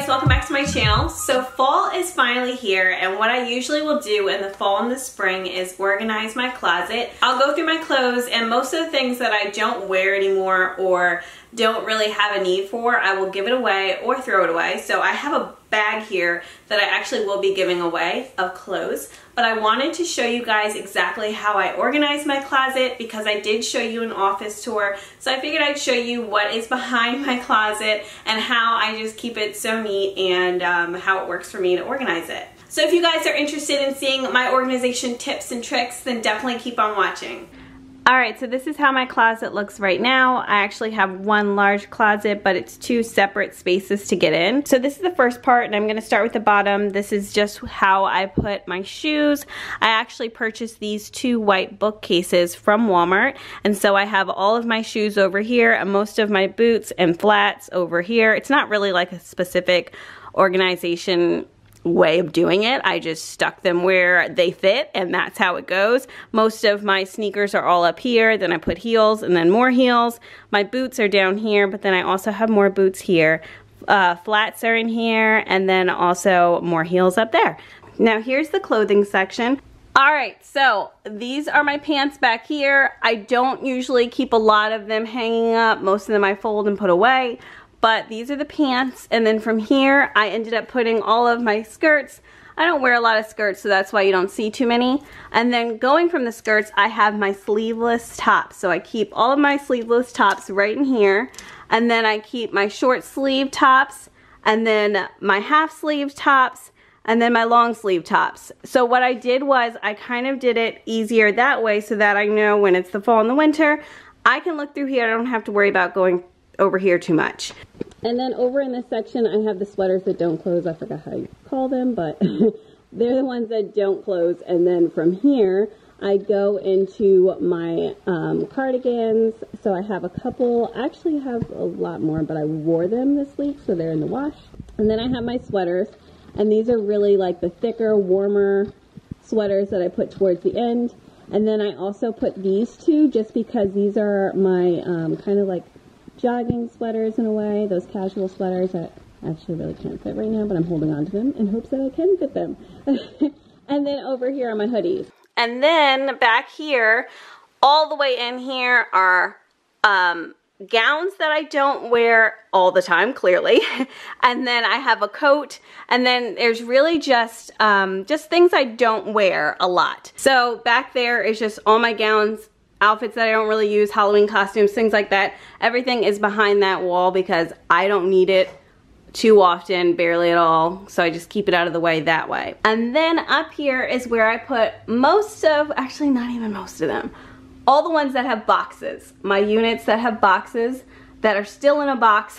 guys, welcome back to my channel. So fall is finally here, and what I usually will do in the fall and the spring is organize my closet. I'll go through my clothes, and most of the things that I don't wear anymore or don't really have a need for, I will give it away or throw it away. So I have a bag here that I actually will be giving away of clothes, but I wanted to show you guys exactly how I organize my closet because I did show you an office tour. So I figured I'd show you what is behind my closet and how I just keep it so neat and how it works for me to organize it. So if you guys are interested in seeing my organization tips and tricks, then definitely keep on watching. Alright, so this is how my closet looks right now. I actually have one large closet, but it's two separate spaces to get in. So this is the first part, and I'm going to start with the bottom. This is just how I put my shoes. I actually purchased these two white bookcases from Walmart, and so I have all of my shoes over here and most of my boots and flats over here. It's not really like a specific organization way of doing it. I just stuck them where they fit, and that's how it goes. Most of my sneakers are all up here, then I put heels and then more heels. My boots are down here, but then I also have more boots here. Flats are in here, and then also more heels up there. Now here's the clothing section. Alright, so these are my pants back here. I don't usually keep a lot of them hanging up. Most of them I fold and put away. But these are the pants, and then from here I ended up putting all of my skirts. I don't wear a lot of skirts, so that's why you don't see too many. And then going from the skirts, I have my sleeveless tops. So I keep all of my sleeveless tops right in here. And then I keep my short sleeve tops, and then my half sleeve tops, and then my long sleeve tops. So what I did was I kind of did it easier that way so that I know when it's the fall and the winter, I can look through here. I don't have to worry about going over here too much. And then over in this section I have the sweaters that don't close. I forgot how you call them, but they're the ones that don't close. And then from here I go into my cardigans. So I have a couple, I actually have a lot more, but I wore them this week, so they're in the wash. And then I have my sweaters, and these are really like the thicker, warmer sweaters that I put towards the end. And then I also put these two just because these are my kind of like jogging sweaters in a way, those casual sweaters that actually really can't fit right now, but I'm holding on to them in hopes that I can fit them. And then over here are my hoodies. And then back here, all the way in here are gowns that I don't wear all the time, clearly. And then I have a coat, and then there's really just things I don't wear a lot. So back there is just all my gowns, outfits that I don't really use, Halloween costumes, things like that. Everything is behind that wall because I don't need it too often, barely at all. So I just keep it out of the way that way. And then up here is where I put most of, actually not even most of them, all the ones that have boxes. My units that have boxes that are still in a box,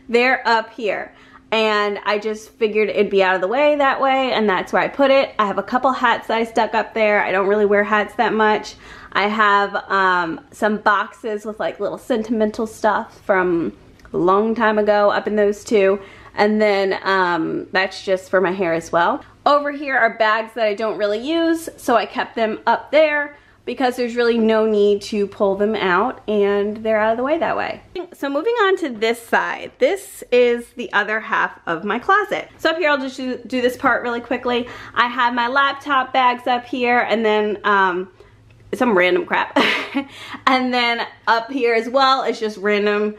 they're up here. And I just figured it'd be out of the way that way, and that's where I put it. I have a couple hats that I stuck up there. I don't really wear hats that much. I have some boxes with like little sentimental stuff from a long time ago up in those two. And then that's just for my hair as well. Over here are bags that I don't really use, so I kept them up there because there's really no need to pull them out, and they're out of the way that way. So moving on to this side, this is the other half of my closet. So up here, I'll just do this part really quickly. I have my laptop bags up here, and then some random crap. And then up here as well is just random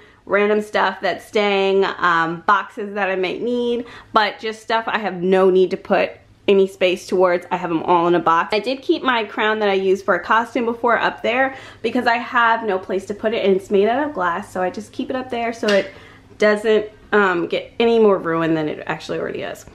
stuff that's staying, boxes that I might need, but just stuff I have no need to put any space towards. I have them all in a box. I did keep my crown that I used for a costume before up there because I have no place to put it, and it's made out of glass, so I just keep it up there so it doesn't get any more ruined than it actually already is.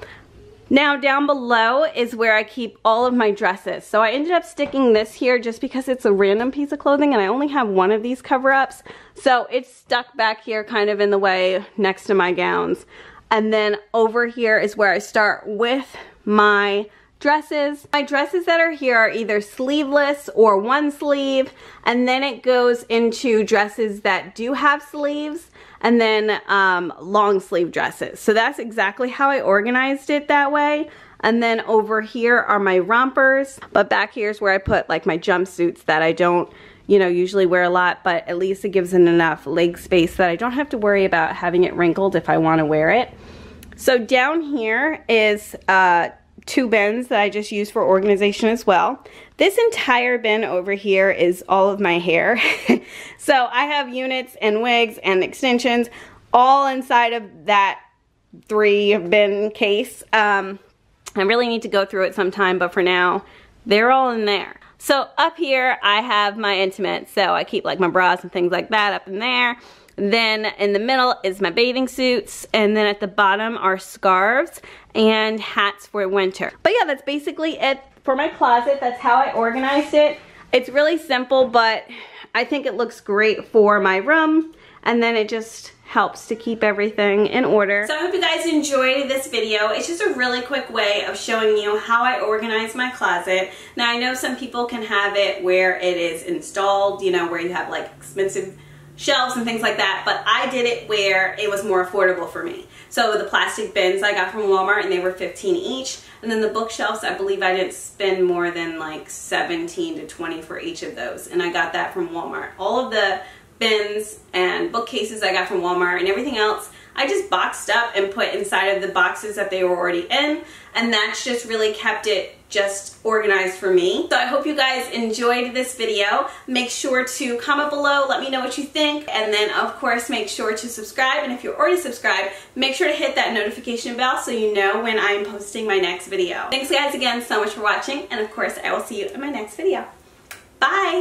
Now down below is where I keep all of my dresses. So I ended up sticking this here just because it's a random piece of clothing, and I only have one of these cover-ups, so it's stuck back here kind of in the way next to my gowns. And then over here is where I start with my dresses. My dresses that are here are either sleeveless or one sleeve, and then it goes into dresses that do have sleeves, and then long sleeve dresses. So that's exactly how I organized it that way. And then over here are my rompers, but back here's where I put like my jumpsuits that I don't, you know, usually wear a lot, but at least it gives it enough leg space that I don't have to worry about having it wrinkled if I want to wear it. So down here is 2 bins that I just use for organization as well. This entire bin over here is all of my hair. So I have units and wigs and extensions all inside of that 3 bin case. I really need to go through it sometime, but for now, they're all in there. So up here, I have my intimates. So I keep like my bras and things like that up in there. Then in the middle is my bathing suits, and then at the bottom are scarves and hats for winter. But yeah, that's basically it for my closet. That's how I organized it. It's really simple, but I think it looks great for my room, and then it just helps to keep everything in order. So I hope you guys enjoyed this video. It's just a really quick way of showing you how I organize my closet. Now I know some people can have it where it is installed, you know, where you have like expensive shelves and things like that, but I did it where it was more affordable for me. So the plastic bins I got from Walmart, and they were $15 each, and then the bookshelves, I believe I didn't spend more than like $17 to $20 for each of those, and I got that from Walmart. All of the bins and bookcases I got from Walmart, and everything else I just boxed up and put inside of the boxes that they were already in, and that's just really kept it just organized for me. So I hope you guys enjoyed this video. Make sure to comment below, let me know what you think, and then of course make sure to subscribe, and if you're already subscribed, make sure to hit that notification bell so you know when I'm posting my next video. Thanks guys again so much for watching, and of course I will see you in my next video. Bye!